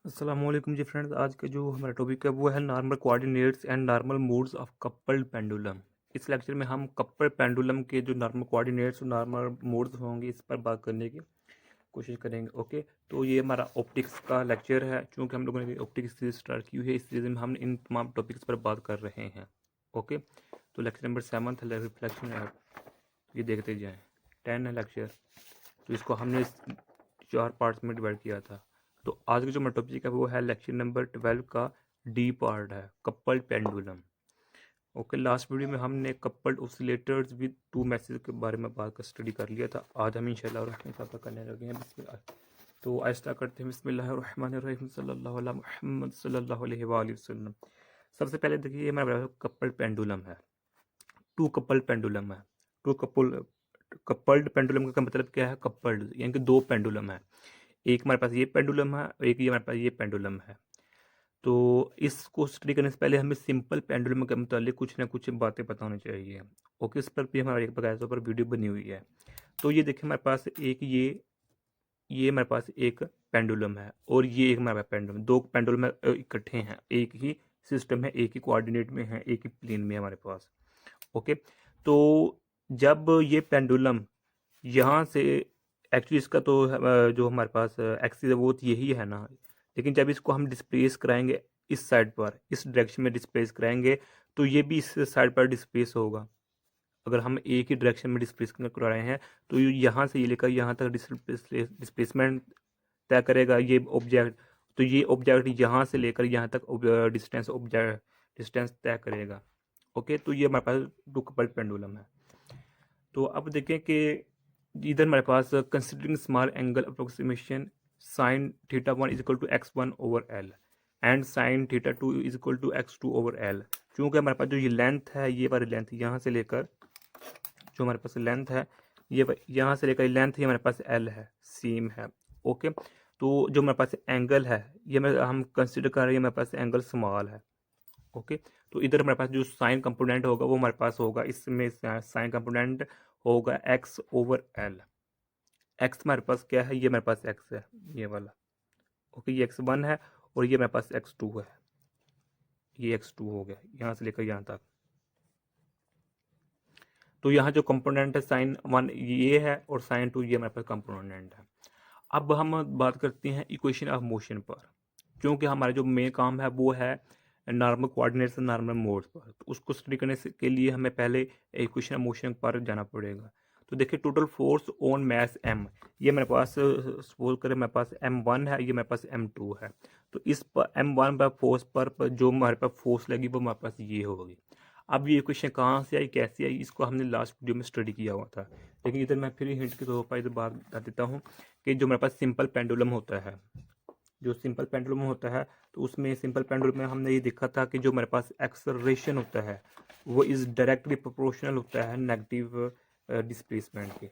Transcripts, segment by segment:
अस्सलाम वालेकुम जी फ्रेंड्स। आज का जो हमारा टॉपिक है वो है normal coordinates and normal modes of coupled pendulum. इस लेक्चर में हम कपल्ड पेंडुलम के जो नॉर्मल कोऑर्डिनेट्स और नॉर्मल मोड्स होंगे इस पर बात करने की कोशिश करेंगे। ओके, तो ये हमारा ऑप्टिक्स का लेक्चर है। चूँकि हम लोगों ने ऑप्टिक्स सीरीज स्टार्ट की हुई है, इस सीरीज में हम इन तमाम टॉपिक्स पर बात कर रहे हैं। ओके, तो लेक्चर नंबर 7 रिफ्लेक्शन है, ये देखते जाएँ। 10 है लेक्चर, तो इसको हमने 4 पार्ट्स में डिवाइड किया था। तो आज का जो हमारा टॉपिक है वो है लेक्चर नंबर 12 का डी पार्ट है, coupled pendulum. Okay, last video में हमने coupled oscillators with two message के बारे में बात कर स्टडी कर लिया था। आज हम इंशाल्लाह रहमान साहब करने लगे हैं। बिस्मिल्लाह। तो आहिस्ता करते हैं। बिस्मिल्लाहिर्रहमानिर्रहीम सल्लल्लाहु अला मुहम्मद सल्लल्लाहु अलैहि वसल्लम। सबसे पहले देखिए, ये हमारा कपल्ड पेंडुलम है, टू कपल्ड पेंडुलम है। टू कपल कपल्ड पेंडुलम का मतलब क्या है? कपल्ड यानी कि दो पेंडुलम है। एक हमारे पास ये पेंडुलम है और एक ये हमारे पास ये पेंडुलम है। तो इसको स्टडी करने से पहले हमें सिंपल पेंडुलम के मुतालिक कुछ ना कुछ बातें पता होनी चाहिए। ओके, इस पर भी हमारा एक बकायदा पर वीडियो बनी हुई है। तो ये देखिए, हमारे पास एक ये हमारे पास एक पेंडुलम है और ये एक हमारे पास पेंडुलम, दो पेंडुलम इकट्ठे हैं, एक ही सिस्टम है, एक ही कोऑर्डिनेट में है, एक ही प्लेन में है हमारे पास। ओके, तो जब ये पेंडुलम यहाँ से, एक्चुअली इसका तो जो हमारे पास एक्सिस है वो तो यही है ना, लेकिन जब इसको हम डिस्प्लेस कराएंगे इस साइड पर, इस डायरेक्शन में डिस्प्लेस कराएंगे, तो ये भी इस साइड पर डिस्प्लेस होगा। अगर हम एक ही डायरेक्शन में डिस्प्लेस करा रहे हैं तो यहाँ से ये लेकर यहाँ तक डिस्प्लेसमेंट तय करेगा ये ऑब्जेक्ट। तो ये ऑब्जेक्ट यहाँ से लेकर यहाँ तक डिस्टेंस तय करेगा। ओके, तो ये हमारे पास टू कपल्ड पेंडुलम है। तो अब देखें कि इधर हमारे पास considering small angle approximation sine theta 1 is equal to x1 over L and sine theta 2 is equal to x2 over L. चूँकि हमारे पास जो ये लेंथ है, ये वाली लेंथ यहाँ से लेकर जो हमारे पास लेंथ है, ये यहाँ से लेकर लेंथ ही हमारे पास एल है, सेम है। ओके, तो जो हमारे पास एंगल है ये हम कंसिडर कर रहे हैं, हमारे पास एंगल स्मॉल है। ओके, तो इधर हमारे पास जो साइन कंपोनेंट होगा वो हमारे पास होगा, इसमें साइन कंपोनेंट होगा एक्स ओवर एल। एक्स हमारे पास क्या है? ये हमारे पास एक्स है, ये वाला। ओके, ये x1 है और ये हमारे पास x2 है, ये x2 हो गया यहाँ से लेकर यहाँ तक। तो यहाँ जो कंपोनेंट है साइन 1 ये है और साइन 2 ये हमारे पास कंपोनेंट है। अब हम बात करते हैं इक्वेशन ऑफ मोशन पर। क्योंकि हमारा जो मेन काम है वो है नॉर्मल कोऑर्डिनेट्स और नॉर्मल मोड्स पर, तो उसको स्टडी करने के लिए हमें पहले इक्वेशन ऑफ मोशन पर जाना पड़ेगा। तो देखिए, total force on mass m, ये मेरे पास सपोज करें मेरे पास m1 है, ये मेरे पास m2 है। तो इस पर m1 पर फोर्स पर जो हमारे पास फोर्स लगी वो हमारे पास ये होगी। अब ये इक्वेशन कहाँ से आई, कैसे आई, इसको हमने लास्ट वीडियो में स्टडी किया हुआ था, लेकिन इधर मैं फिर हिंट के तौर पर इधर बात बता देता हूँ कि जो मेरे पास सिंपल पेंडुलम होता है, जो सिंपल पेंडुलम होता है, तो उसमें सिंपल पेंडुलम में हमने ये देखा था कि जो मेरे पास एक्सलरेशन होता है वो इज डायरेक्टली प्रोपोर्शनल होता है नेगेटिव डिस्प्लेसमेंट के।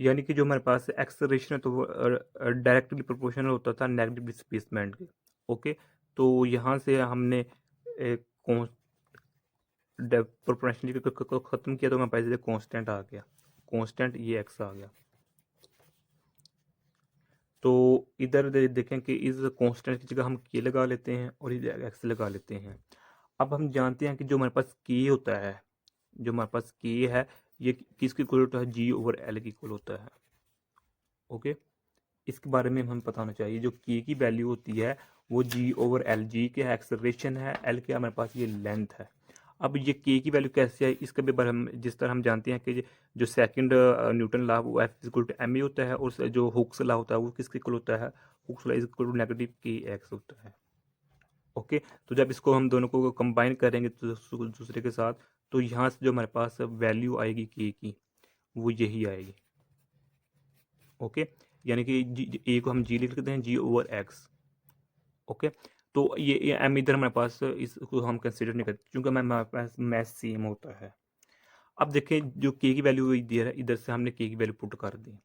यानी कि जो हमारे पास एक्सलरेशन है तो वो डायरेक्टली प्रोपोर्शनल होता था नेगेटिव डिस्प्लेसमेंट के। ओके, तो यहाँ से हमने प्रोपोर्शनलिटी को ख़त्म किया तो हमारे पास कांस्टेंट आ गया, कांस्टेंट ये एक्स आ गया। तो इधर देखें कि इस कांस्टेंट की जगह हम के लगा लेते हैं और इधर एक्स लगा लेते हैं। अब हम जानते हैं कि जो हमारे पास के होता है, जो हमारे पास के है, ये किसके इक्वल होता है? जी ओवर एल के इक्वल होता है। ओके, इसके बारे में हमें पता होना चाहिए। जो के की वैल्यू होती है वो जी ओवर एल, जी के एक्सलरेशन है, एल के हमारे पास ये लेंथ है। अब ये के की वैल्यू कैसे है इसके भी बारे हम जिस तरह हम जानते हैं कि जो सेकंड न्यूटन लॉ वो F equal to M A होता है, और जो हुक्स लॉ होता है वो किसके इक्वल होता है? Hooke's law is equal to negative K X होता है। ओके, तो जब इसको हम दोनों को कंबाइन करेंगे तो दूसरे के साथ, तो यहाँ से जो हमारे पास वैल्यू आएगी के की वो यही आएगी। ओके, यानी कि ए को हम जी लिख देते हैं, जी ओवर एक्स। ओके, तो ये एम इधर हमारे पास इसको हम कंसिडर नहीं करते क्योंकि हमारे पास मैथ सेम होता है। अब देखें, जो के की वैल्यू इधर है, इधर से हमने के की वैल्यू पुट कर दी।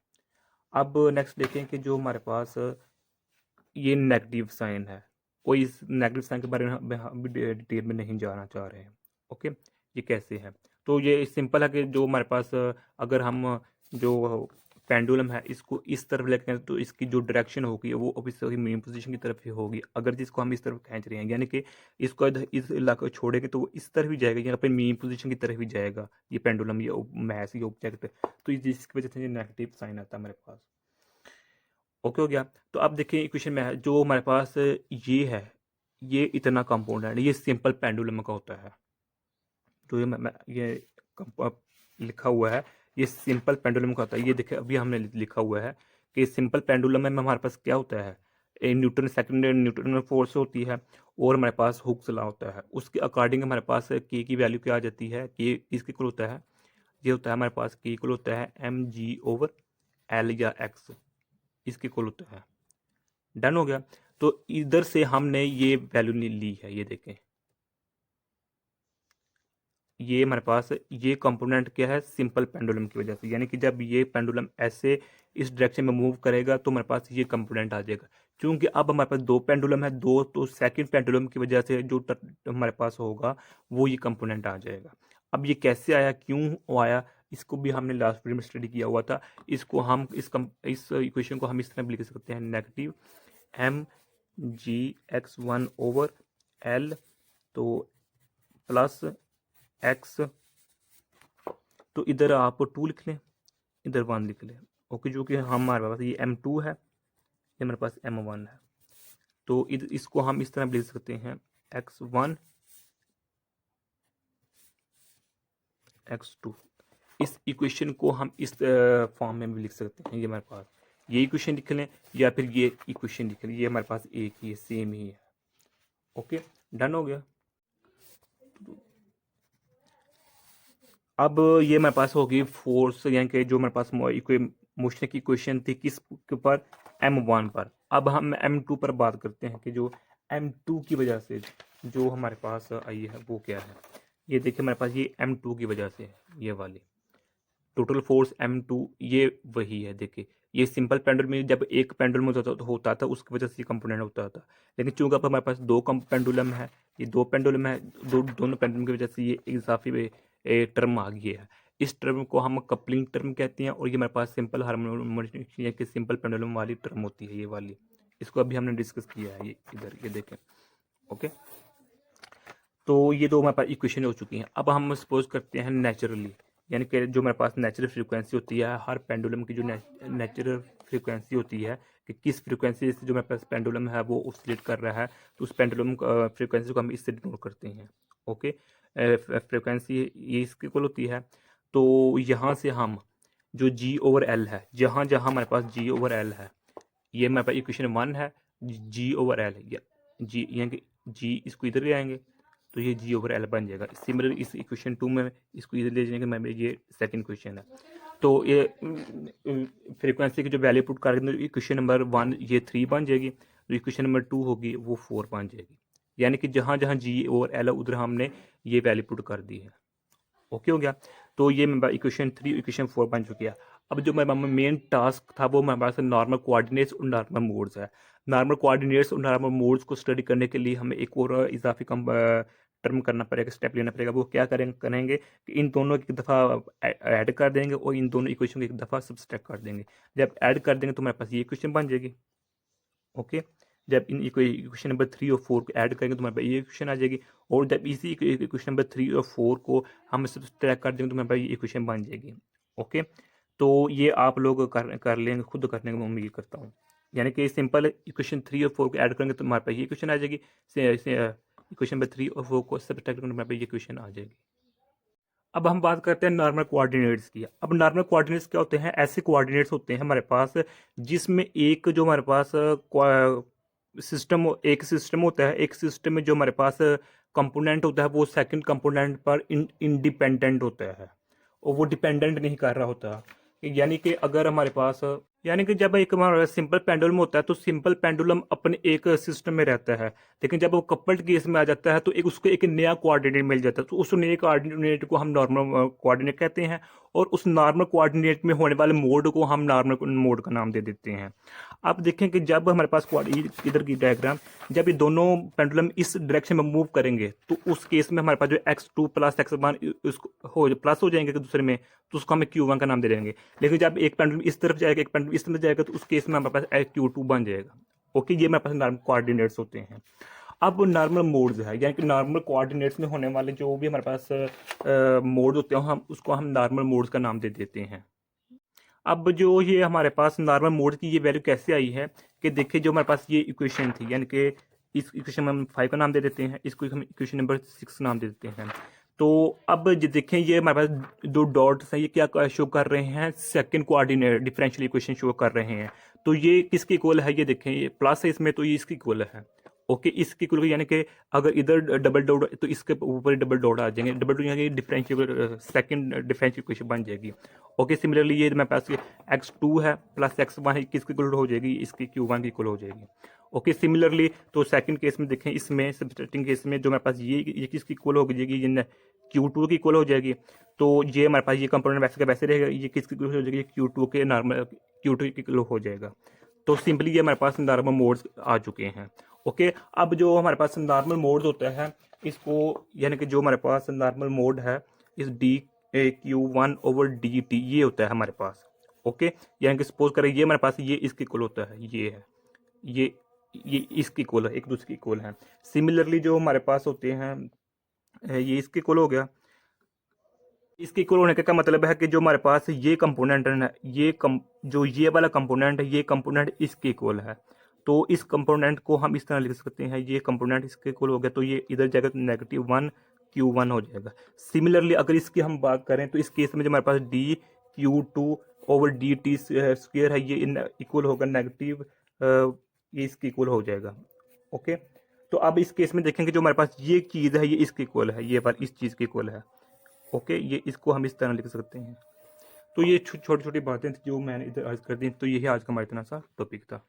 अब नेक्स्ट देखें कि जो हमारे पास ये नेगेटिव साइन है, कोई इस नेगेटिव साइन के बारे में हम डिटेल में नहीं जाना चाह रहे हैं। ओके, ये कैसे है? तो ये सिंपल है कि जो हमारे पास अगर हम जो पेंडुलम है इसको इस तरफ लेकर तो इसकी जो डायरेक्शन होगी वो ऑब्वियसली मेन पोजीशन की तरफ ही होगी। अगर जिसको हम इस तरफ खींच रहे हैं यानी कि इसको इस इलाके को छोड़ेंगे तो वो इस तरफ ही जाएगा, यहाँ पे मेन पोजीशन की तरफ ही जाएगा ये पेंडुलम, ये मैस, ये ऑब्जेक्ट। तो जिसकी वजह से नेगेटिव साइन आता है हमारे पास। ओके हो गया। तो अब देखिए इक्वेशन में है जो हमारे पास ये है, ये इतना कंपाउंड है, ये सिंपल पेंडुलम का होता है। तो ये लिखा हुआ है ये सिंपल पेंडुलम का होता है। ये देखिए अभी हमने लिखा हुआ है कि सिंपल पेंडुलम में हमारे पास क्या होता है, न्यूटन सेकंड न्यूटन फोर्स होती है और हमारे पास हुक्स लॉ होता है। उसके अकॉर्डिंग हमारे पास के की वैल्यू क्या आ जाती है, के इसके इक्वल होता है, ये होता है हमारे पास के इक्वल होता है mg/l या x, इसके इक्वल होता है। डन हो गया। तो इधर से हमने ये वैल्यू ली है, ये देखें ये हमारे पास ये कंपोनेंट क्या है सिंपल पेंडुलम की वजह से, यानी कि जब ये पेंडुलम ऐसे इस डायरेक्शन में मूव करेगा तो हमारे पास ये कंपोनेंट आ जाएगा। क्योंकि अब हमारे पास दो पेंडुलम है, दो, तो सेकंड पेंडुलम की वजह से जो हमारे पास होगा वो ये कंपोनेंट आ जाएगा। अब ये कैसे आया, क्यों आया, इसको भी हमने लास्ट वीडियो में स्टडी किया हुआ था। इसको हम इस इक्वेशन को हम इस तरह भी लिख सकते हैं, नेगेटिव mg(x1/l) तो प्लस x, तो इधर आप 2 लिख लें, इधर 1 लिख लें। ओके, जो कि हमारे पास ये m2 है, ये हमारे पास m1 है। तो इसको हम इस तरह लिख सकते हैं x1 x2। इस इक्वेशन को हम इस फॉर्म में भी लिख सकते हैं, ये हमारे पास ये इक्वेशन लिख लें या फिर ये इक्वेशन लिख लें, ये हमारे पास एक ही है, सेम ही है। ओके, डन हो गया। अब ये मेरे पास होगी फोर्स, यानी कि जो मेरे पास मोशन की इक्वेशन थी किस के ऊपर, m1 पर। अब हम m2 पर बात करते हैं कि जो m2 की वजह से जो हमारे पास आई है वो क्या है। ये देखिए हमारे पास ये m2 की वजह से है, ये वाली टोटल फोर्स m2 ये वही है। देखिए ये सिंपल पेंडुलम में जब एक पेंडुलम होता था उसकी वजह से कंपोनेंट होता था, लेकिन चूंकि अब हमारे पास दो पेंडुलम है, ये दो पेंडुलम है, दोनों पेंडुलम की वजह से ये इजाफी टर्म आ गई है। इस टर्म को हम कपलिंग टर्म कहते हैं और ये हमारे पास सिंपल हार्मोनिक की सिंपल पेंडुलम वाली टर्म होती है, ये वाली। इसको अभी हमने डिस्कस किया है, ये इधर ये देखें। ओके, तो ये दो हमारे पास इक्वेशन हो चुकी हैं। अब हम सपोज करते हैं नेचुरली, यानी कि जो हमारे पास नेचुरल फ्रीक्वेंसी होती है, हर पेंडुलम की जो नेचुरल फ्रीक्वेंसी होती है कि किस फ्रीक्वेंसी से जो हमारे पास पेंडुलम है वो ऑसिलेट कर रहा है, तो उस पेंडुलम फ्रीक्वेंसी को हम इससे डिनोट करते हैं। ओके, फ्रीक्वेंसी ये इसके इक्वल होती है। तो यहाँ से हम जो g/l है, जहाँ जहाँ हमारे पास g/l है, ये हमारे पास इक्वेशन 1 है, g/l या g, यानी कि g इसको इधर ले आएंगे तो ये g/l बन जाएगा। सिमिलर इस इक्वेशन 2 में इसको इधर ले जाएंगे, मैं ये सेकंड क्वेश्चन है। तो ये फ्रीक्वेंसी की जो वैल्यू पुट करेंगे इक्वेशन नंबर 1 ये 3 बन जाएगी, तो इक्वेशन नंबर 2 होगी वो 4 बन जाएगी। यानी कि जहाँ जहाँ g/l उधर हमने ये वैल्यू पुट कर दी है। ओके हो गया। तो ये मेरे इक्वेशन 3 इक्वेशन 4 बन चुकी है। अब जो मेरे मेन टास्क था वो मेरे पास नॉर्मल कोऑर्डिनेट्स और नॉर्मल मोड्स है। नॉर्मल कोऑर्डिनेट्स और नॉर्मल मोड्स को स्टडी करने के लिए हमें एक और इजाफी टर्म करना पड़ेगा, स्टेप लेना पड़ेगा। वो क्या करेंगे कि इन दोनों की दफ़ा ऐड कर देंगे और इन दोनों इक्वेशन को एक दफ़ा सब्सट्रैक्ट कर देंगे। जब ऐड कर देंगे तो मेरे पास ये इक्वेशन बन जाएगी। ओके, जब इन इक्वेशन नंबर 3 और 4 को ऐड करेंगे तो हमारे पास ये इक्वेशन आ जाएगी, और जब इसी इक्वेशन नंबर 3 और 4 को हम सब्सट्रैक्ट कर देंगे तो हमारे पास ये इक्वेशन बन जाएगी। ओके, तो ये आप लोग कर लेंगे, खुद करने की मैं उम्मीद करता हूँ। यानी कि सिंपल इक्वेशन 3 और 4 को ऐड करेंगे तो हमारे पास ये इक्वेशन आ जाएगी, इक्वेशन नंबर 3 और 4 को सब्सट्रैक्ट करेंगे तो हमारे पास ये इक्वेशन आ जाएगी। अब हम बात करते हैं नॉर्मल कोऑर्डिनेट्स की। अब नॉर्मल कोऑर्डिनेट्स क्या होते हैं, ऐसे कोऑर्डिनेट्स होते हैं हमारे पास जिसमें एक जो हमारे पास एक सिस्टम होता है, एक सिस्टम में जो हमारे पास कंपोनेंट होता है वो सेकंड कंपोनेंट पर इंडिपेंडेंट होता है और वो डिपेंडेंट नहीं कर रहा होता। यानी कि अगर हमारे पास यानी कि जब एक हमारा सिंपल पेंडुलम होता है तो सिंपल पेंडुलम अपने एक सिस्टम में रहता है, लेकिन जब वो कपल्ड केस में आ जाता है तो एक उसको एक नया कोऑर्डिनेट मिल जाता है, तो उस नए कोऑर्डिनेट को हम नॉर्मल कोऑर्डिनेट कहते हैं, और उस नॉर्मल कोऑर्डिनेट में होने वाले मोड को हम नॉर्मल मोड का नाम दे देते हैं। अब देखें कि जब हमारे पास इधर की डायग्राम, जब ये दोनों पेंडुलम इस डायरेक्शन में मूव करेंगे तो उस केस में हमारे पास जो x2 प्लस x1 उसको हो प्लस हो जाएंगे एक दूसरे में, तो उसको हमें Q1 का नाम दे देंगे। लेकिन जब एक पेंडुलम इस तरफ जाएगा, एक पेंडुलम इस तरफ जाएगा, तो उस केस में हमारे पास Q2 बन जाएगा। ओके, ये हमारे पास नॉर्मल कोऑर्डिनेट्स होते हैं। अब नॉर्मल मोड्स है, यानी कि नॉर्मल कोऑर्डिनेट्स में होने वाले जो भी हमारे पास मोड्स होते हैं, हम उसको हम नॉर्मल मोड्स का नाम दे देते हैं। अब जो ये हमारे पास नॉर्मल मोड की ये वैल्यू कैसे आई है कि देखिए, जो हमारे पास ये इक्वेशन थी, यानी कि इस इक्वेशन में हम 5 का नाम दे देते हैं, इसको हम इक्वेशन नंबर 6 नाम दे देते हैं। तो अब ये देखें, ये हमारे पास दो डॉट्स हैं, ये क्या शो कर रहे हैं, second coordinate differential equation show कर रहे हैं। तो ये किसकी इक्वल है, ये देखें, ये प्लस है इसमें, तो ये इसकी इक्वल है। ओके, इसकी इक्वल यानी कि अगर इधर डबल डॉट तो इसके ऊपर डबल डॉट आ जाएंगे, डबल डॉट यानी डिफरेंशियल सेकंड डिफरेंशियल इक्वेशन बन जाएगी। ओके, सिमिलरली ये मेरे पास x2 है प्लस x1 है, किसकी इक्वल हो जाएगी, इसकी Q1 की इक्वल हो जाएगी। ओके, सिमिलरली तो सेकंड केस में देखें, इसमें सबट्रैक्टिंग केस में जो मेरे पास ये किसकी इक्वल हो जाएगी, ये Q2 की इक्वल हो जाएगी। तो ये हमारे पास ये कंपोनेंट वैसे का वैसे रहेगा, ये किसकी इक्वल हो जाएगी, Q2 के नॉर्मल Q2 की इक्वल हो जाएगा। तो सिंपली ये हमारे पास नॉर्मल मोड्स आ चुके हैं। ओके, अब जो हमारे पास नॉर्मल मोड्स होता है, इसको यानी कि जो हमारे पास नॉर्मल मोड है, इस dq1/dt ये होता है हमारे पास। ओके, यानी कि सपोज करें ये हमारे पास ये इसकी इक्वल होता है, ये है, ये इसकी इक्वल है, एक दूसरे की इक्वल है। सिमिलरली जो हमारे पास होते हैं, ये इसकी इक्वल हो गया। इसके इक्वल होने का मतलब है कि जो हमारे पास ये कंपोनेंट है, जो ये वाला कंपोनेंट है, ये कंपोनेंट इसके इक्वल है। तो इस कंपोनेंट को हम इस तरह लिख सकते हैं, ये कंपोनेंट इसके इक्वल हो गया, तो ये इधर जाएगा तो -1 Q1 हो जाएगा। सिमिलरली अगर इसकी हम बात करें तो इस केस में जो हमारे पास dQ2/dt स्क्वायर है, ये इक्वल होगा नेगेटिव, ये इसके इक्वल हो जाएगा। ओके, तो अब इस केस में देखेंगे जो हमारे पास ये चीज़ है, ये इसके इक्वल है, ये वाली इस चीज़ के इक्वल है। ओके, ये इसको हम इस तरह लिख सकते हैं। तो ये छोटी छोटी बातें थी जो मैंने इधर अर्ज कर दी। तो यही आज का हमारा इतना सा टॉपिक था।